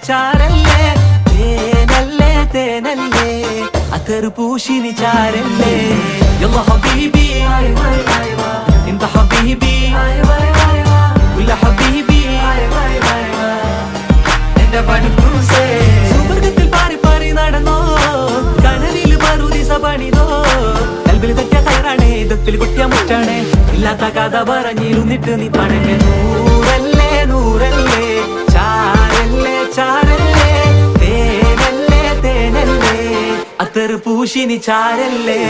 ചാരല്ലേ തേനല്ലേ തേനല്ലേ അത്തർ പൂശിനി ചാരല്ലേ യല്ലാ ഹബീബി انت حبيبي كل حبيبي എന്റെ പടുക്കൂസേ സുവർഗത്തിൽ പാറി പാറി നടന്നോ കനവിൽ മറുദിസ പണിതോ കൽബിൽ തെറ്റിയ കയറാണേ ഇതത്തിൽ കുട്ടിയ മുറ്റാണേ ഇല്ലാത്ത കഥ പറഞ്ഞിരുന്നിട്ട് നീ പണങ്ങ നൂറല്ലേ നൂറല്ലേ ചാരല്ലേ ചാരല്ലേ തേനല്ലേ തേനല്ലേ അത്തർ പൂശിനി ചാരല്ലേ